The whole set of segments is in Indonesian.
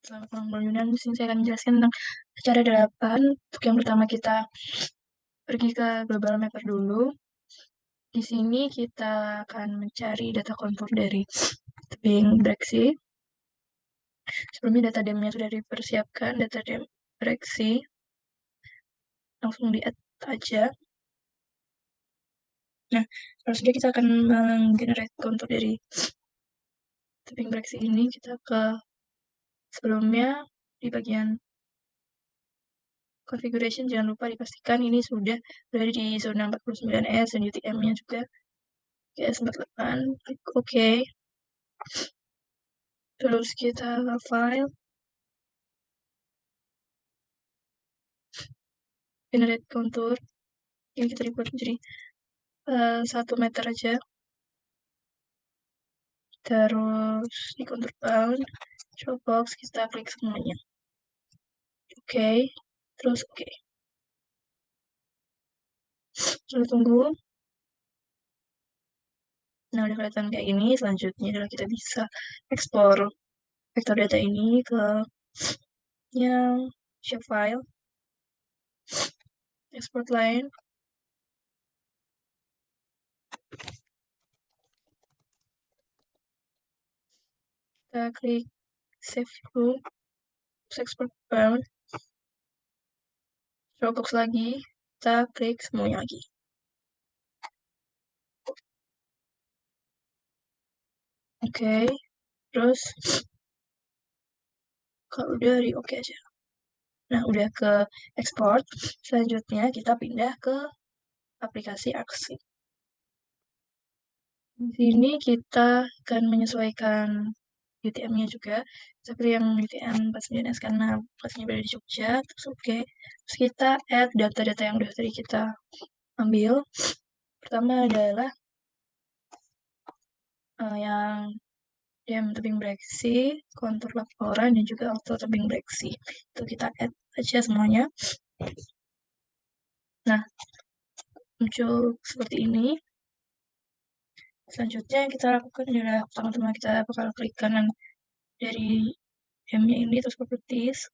Selamat malam Bang Yunan, di sini saya akan menjelaskan tentang cara 8. Untuk yang pertama kita pergi ke Global Mapper dulu. Di sini kita akan mencari data kontur dari tebing Breksi. Sebelumnya data DM-nya sudah dipersiapkan, data DM Breksi. Langsung di-add aja. Nah, kalau sudah kita akan menggenerate kontur dari tebing Breksi ini, kita ke sebelumnya di bagian configuration jangan lupa dipastikan ini sudah berada di zona 49S dan UTM-nya juga GS48, klik OK. Terus kita ke file, generate contour. Ini kita rebuat jadi 1 meter aja. Terus di contour bound, show box kita klik semuanya. Oke, terus oke. Terus tunggu. Nah, udah kelihatan kayak ini. Selanjutnya adalah kita bisa ekspor vektor data ini ke yang shapefile, export line. Kita klik save dulu, terus export bound, show box lagi, kita klik semuanya lagi. Oke, terus kalau udah di oke aja. Nah, udah ke export. Selanjutnya kita pindah ke aplikasi Arcsync. Di sini kita akan menyesuaikan UTM-nya juga. Seperti yang UTM 49S karena lokasinya berada di Jogja. Terus oke. Terus kita add data-data yang udah tadi kita ambil. Pertama adalah yang DM tebing Breksi, kontur laporan, dan juga auto tebing Breksi. Itu kita add aja semuanya. Nah, muncul seperti ini. Selanjutnya yang kita lakukan adalah pertama-tama kita bakal klik kanan dari DM-nya ini, terus properties.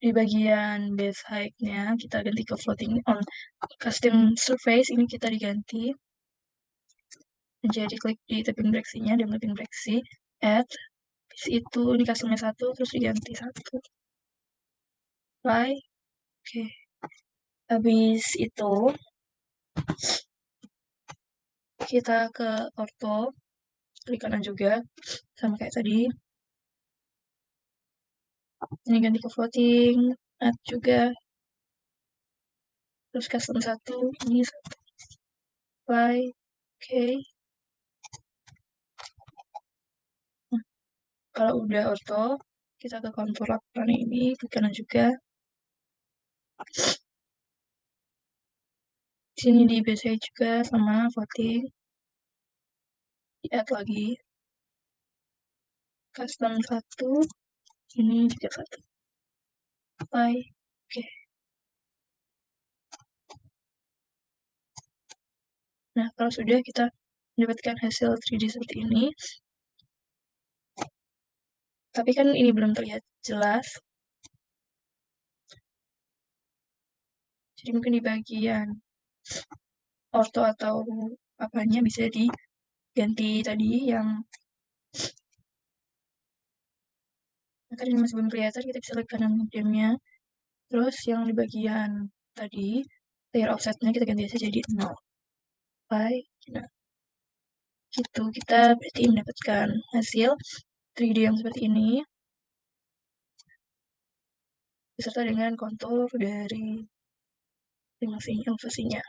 Di bagian base height-nya kita ganti ke floating on custom surface, ini kita diganti menjadi klik di tebing Breksi-nya, dan tebing Breksi, add, habis itu ini customnya 1, terus diganti 1. Apply, oke. Habis itu kita ke ortho, klik kanan juga, sama kayak tadi. Ini ganti ke floating, add juga. Terus custom 1, ini 1. Apply, oke. Nah, kalau udah ortho, kita ke kontur laporan ini, klik kanan juga. Sini di base height juga sama floating. Di-add lagi. Custom 1, ini juga 1. Apply, oke. Nah, kalau sudah kita mendapatkan hasil 3D seperti ini. Tapi kan ini belum terlihat jelas. Jadi mungkin di bagian ortho atau apanya bisa diganti tadi yang kan ini masih belum kelihatan, kita bisa lihat kanan mediumnya. Terus yang di bagian tadi layer offsetnya kita ganti aja jadi 0. Baik, nah gitu kita berarti mendapatkan hasil 3D yang seperti ini beserta dengan kontur dari masing-masing elevasinya.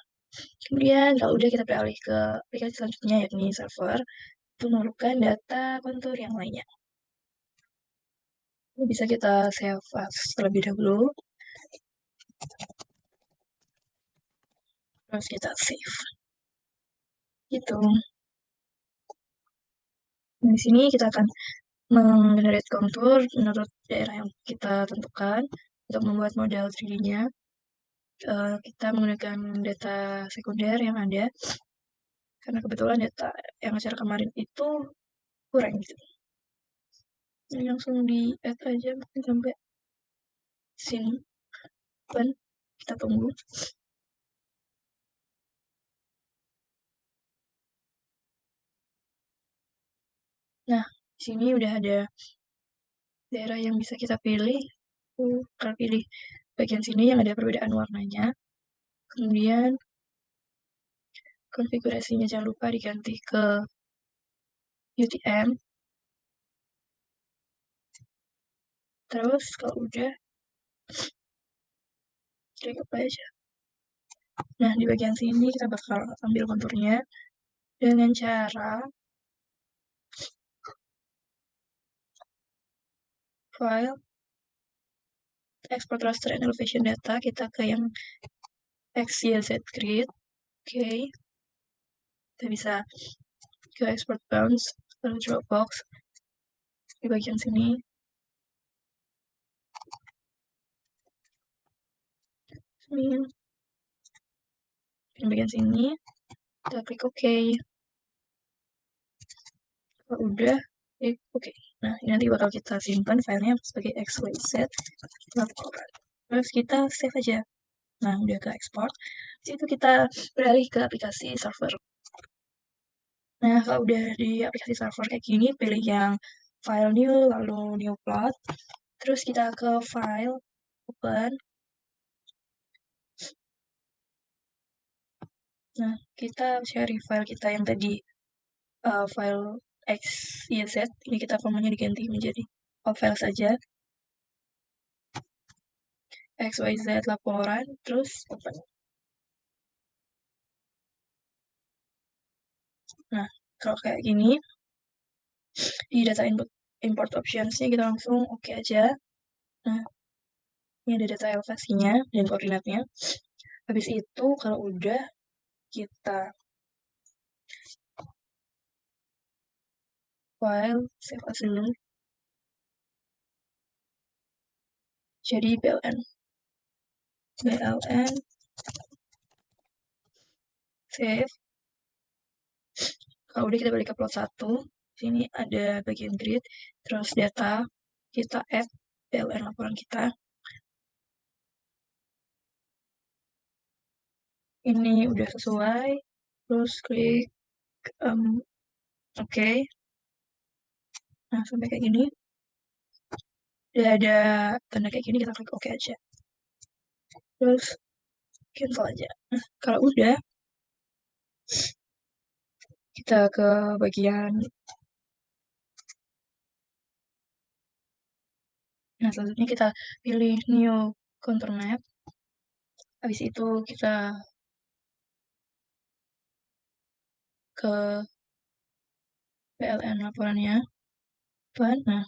Kemudian kalau udah kita beralih ke aplikasi selanjutnya yakni server untuk memerlukan data kontur yang lainnya. Ini bisa kita save as terlebih dahulu. Terus kita save. Gitu. Nah, di sini kita akan menggenerate kontur menurut daerah yang kita tentukan. Untuk membuat model 3D-nya, kita menggunakan data sekunder yang ada. karena kebetulan data yang acara kemarin itu kurang gitu. Jadi langsung di add aja mungkin sampai sini. Dan kita tunggu. Nah, di sini udah ada daerah yang bisa kita pilih. Kalau pilih bagian sini yang ada perbedaan warnanya. Kemudian konfigurasinya jangan lupa diganti ke UTM. Terus kalau udah, klik apa aja. Nah, di bagian sini kita bakal ambil konturnya dengan cara file, export raster and elevation data, kita ke yang XYZ grid. Oke. Kita bisa ke export bounds, lalu Dropbox. Di bagian sini. Di bagian sini, kita klik OK. Kalau udah, klik OK. Nah, ini nanti bakal kita simpan filenya sebagai XYZ laporan. Terus kita save aja. Nah, udah ke export. Di situ kita beralih ke aplikasi server. Nah, kalau udah di aplikasi server kayak gini, pilih yang file new, lalu new plot. Terus kita ke file, open. Nah, kita cari file kita yang tadi, file XYZ. Ini kita formanya diganti menjadi all file saja. XYZ laporan, terus open. Nah, kalau kayak gini, di data input import options-nya kita langsung oke aja. Nah, ini ada data elevasinya dan koordinatnya. Habis itu, kalau udah, kita file, save as dulu. Jadi BLN. BLN, save. Kalau udah kita balik ke plot 1. Sini ada bagian grid, terus data, kita add BLN laporan kita. Ini udah sesuai, terus klik OK. Nah, sampai kayak gini. Udah ada tanda kayak gini, kita klik OK aja. Terus cancel aja. Nah, kalau udah, kita ke bagian. Nah, selanjutnya kita pilih new contour map. Habis itu kita ke PLN laporannya. Nah,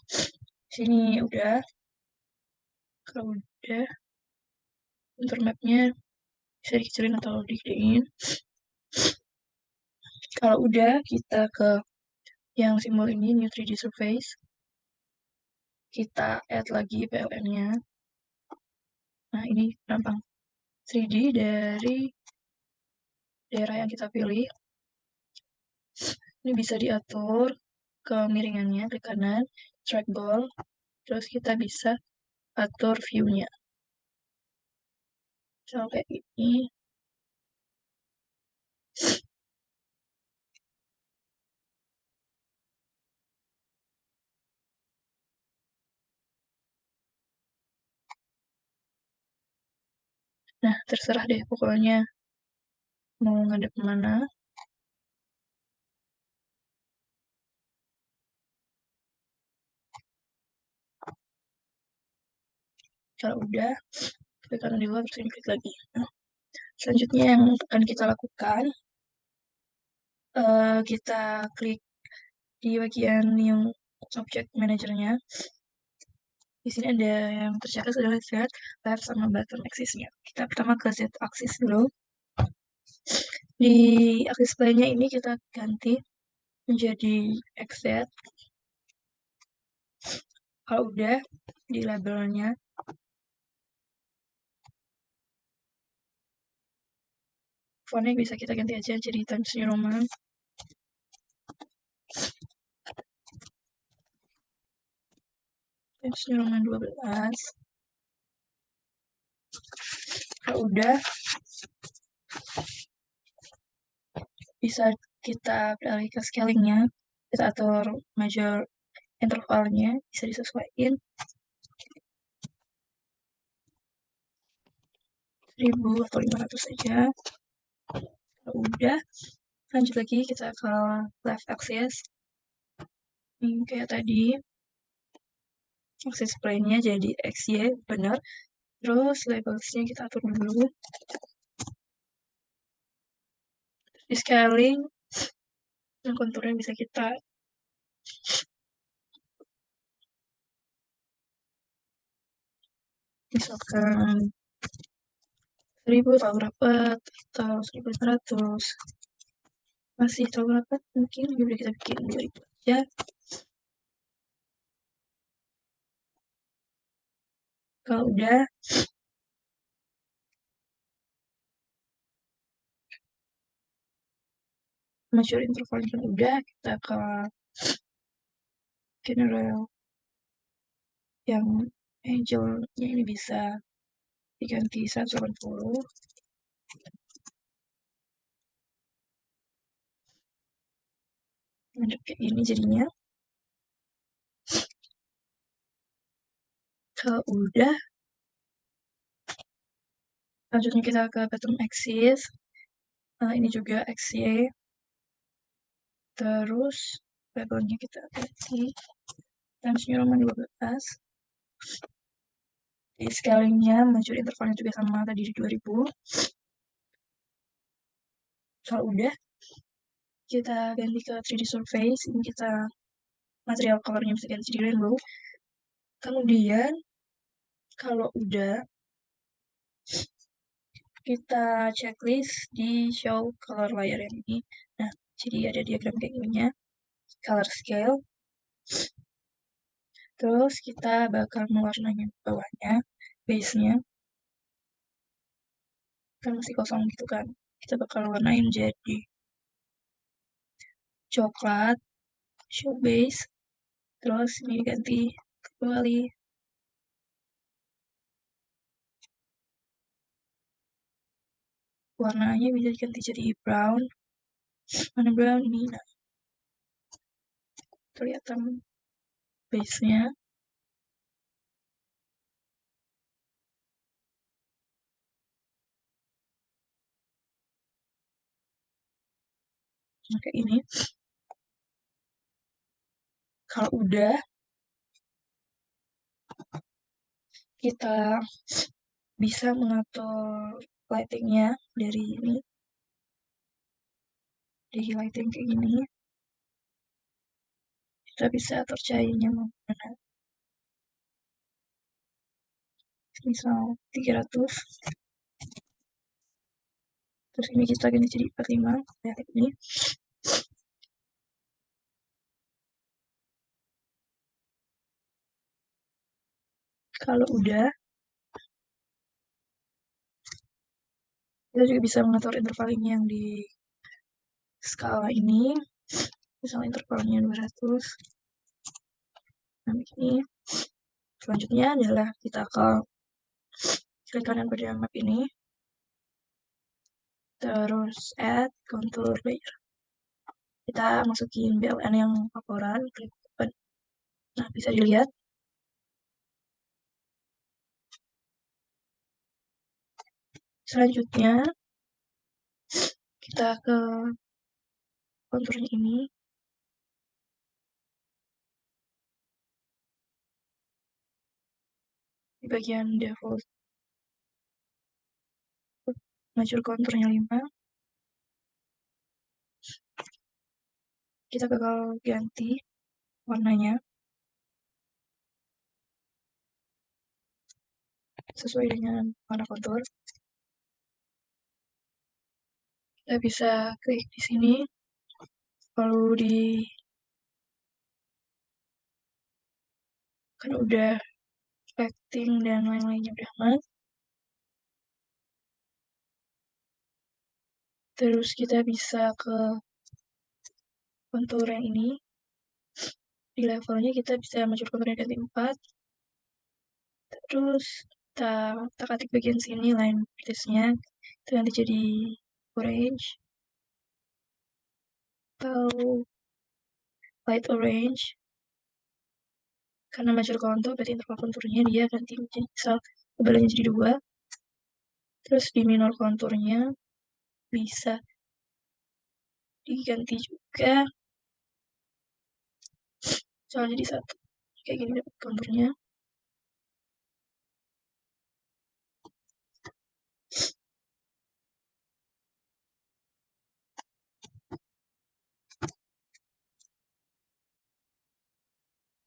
sini udah. Kalau udah, contour mapnya bisa dikecilin atau digedein. Kalau udah, kita ke yang simbol ini, new 3D surface. Kita add lagi PLN-nya. Nah, ini gampang. 3D dari daerah yang kita pilih. Ini bisa diatur kemiringannya, klik kanan, trackball, terus kita bisa atur view-nya. Misalnya kayak gini. Nah, terserah deh pokoknya mau ngadep kemana. Kalau udah, klik kanan di luar, terus ini klik lagi. Nah, selanjutnya yang akan kita lakukan, kita klik di bagian yang object manajernya. Di sini ada yang tercatat adalah Z, left sama bottom axis-nya. Kita pertama ke Z axis dulu. Di aksis sebelahnya ini kita ganti menjadi XZ. Kalau udah di labelnya, fontnya bisa kita ganti aja jadi Times New Roman. Halaman 12. Kalau udah, bisa kita beralih ke scalingnya. Kita atur major intervalnya, bisa disesuaikan 1000 atau 500 saja. Kalau udah, lanjut lagi kita ke left axis. Ini kayak tadi, axis plane-nya jadi XY, benar. Terus labelsnya kita atur dulu. Di scaling, yang konturnya bisa kita misalkan 1000 tahu rapat atau 1100, masih tahu rapat mungkin udah kita bikin 2000 aja. Kalau udah, mature intervalnya udah, kita ke general yang angelnya ini bisa diganti 180. Lanjut kayak ini jadinya. Kalau udah, lanjutnya kita ke bottom axis. Ini juga XY. Terus labelnya kita ganti timesnya Roman 12. Di scalingnya mature intervalnya juga sama tadi di 2000. Kalau udah, kita ganti ke 3D surface. Ini kita material colornya bisa ganti jadi rainbow. Kemudian kalau udah, kita checklist di show color layer ini. Nah, jadi ada diagram kayak gininya, color scale. Terus kita bakal mewarnai bawahnya, base-nya. Kan masih kosong gitu kan. Kita bakal warnain jadi coklat, show base. Terus ini ganti kembali. Warnanya bisa diganti jadi brown. Mana brown ini? Nah, kelihatan base-nya. Nah, kayak ini. Kalau udah, kita bisa mengatur lightingnya dari ini. Di lighting kayak gini. Kita bisa atur cahayanya mau mana. Misal 300. Terus ini kita ganti jadi 45. Kayak ini. Kalau udah, kita juga bisa mengatur intervalnya yang di skala ini. Misalnya intervalnya 200. Nah, ini. Selanjutnya adalah kita ke klik kanan pada map ini. Terus add contour layer. Kita masukin BLN yang laporan, klik open. Nah, bisa dilihat. Selanjutnya, kita ke konturnya ini. Di bagian default, mature konturnya 5. Kita bakal ganti warnanya sesuai dengan warna kontur. Kita bisa klik di sini, lalu di kan udah lighting dan lain-lainnya udah aman. Terus kita bisa ke kontur yang ini. Di levelnya kita bisa mature konturnya ganti 4. Terus kita ketik bagian sini line pretest-nya, itu nanti jadi orange atau light orange. Karena major contour berarti interval konturnya dia ganti menjadi misal tebalannya jadi 2. Terus di minor konturnya bisa diganti juga misal jadi 1. Kayak gini dapat konturnya.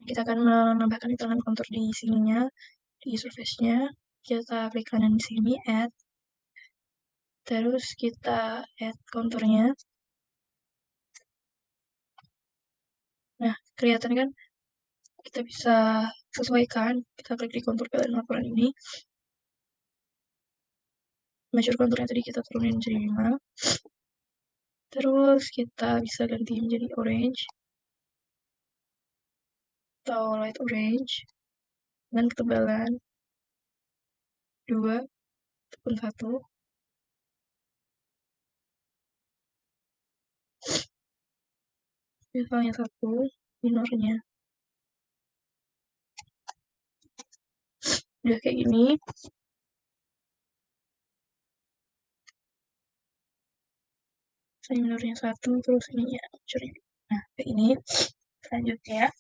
Kita akan menambahkan hitungan kontur di sininya, di surface-nya. Kita klik kanan di sini, add. Terus kita add konturnya. Nah, kelihatan kan? Kita bisa sesuaikan. Kita klik di kontur kalian laporan ini. Major konturnya tadi kita turunin jadi 5. Terus kita bisa ganti menjadi orange atau light orange dengan ketebalan 2 ataupun 1. Misalnya 1 minornya. Udah kayak gini. Minornya 1 terus ininya majornya. Nah, kayak ini. Selanjutnya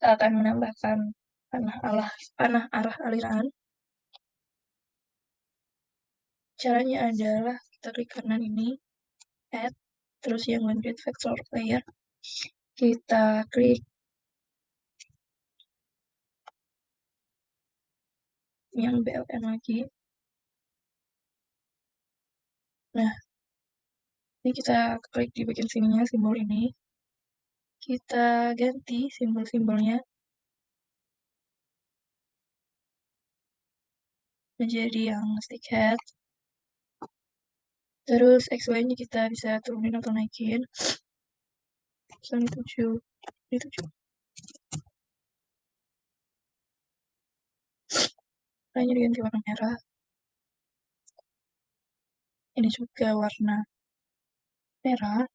kita akan menambahkan panah arah aliran. Caranya adalah kita klik kanan ini, add, terus yang blended vector layer, kita klik yang BLN lagi. Nah, ini kita klik di bagian sininya, simbol ini. Kita ganti simbol-simbolnya menjadi yang stick head. Terus XY-nya kita bisa turunin atau naikin. Misalnya 7, ini 7. Lainnya diganti warna merah. Ini juga warna merah.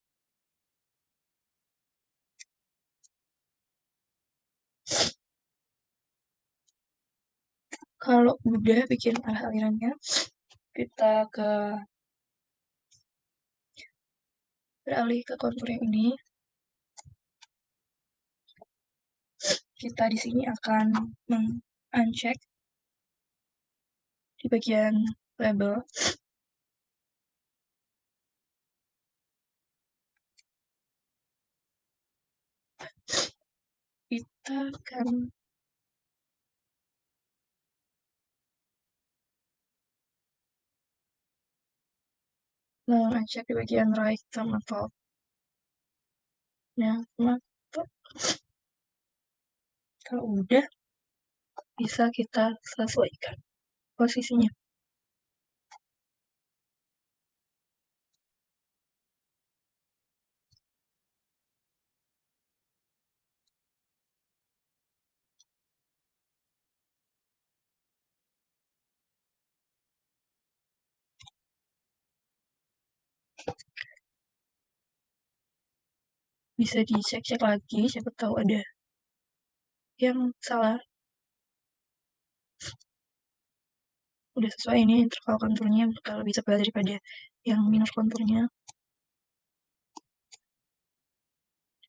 Kalau udah bikin arah alirannya, kita beralih ke kontur yang ini. Kita di sini akan uncheck di bagian label. Kita akan uncheck di bagian right sama top. Nah, sama top. Kalau udah, bisa kita sesuaikan posisinya. Bisa dicek-cek lagi, siapa tahu ada yang salah. Udah sesuai ini interval konturnya bakal lebih tebal daripada yang minor konturnya.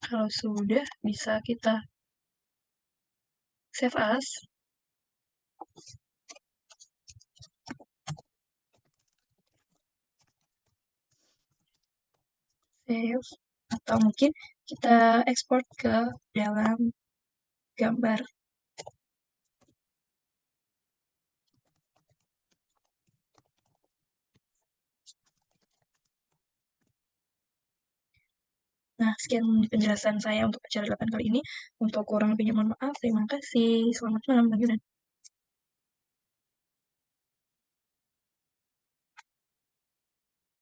Kalau sudah, bisa kita save as. Save. Atau mungkin kita ekspor ke dalam gambar. Nah, sekian penjelasan saya untuk acara 8 kali ini. Untuk kurang lebihnya mohon maaf. Terima kasih. Selamat malam, Bang Yunan.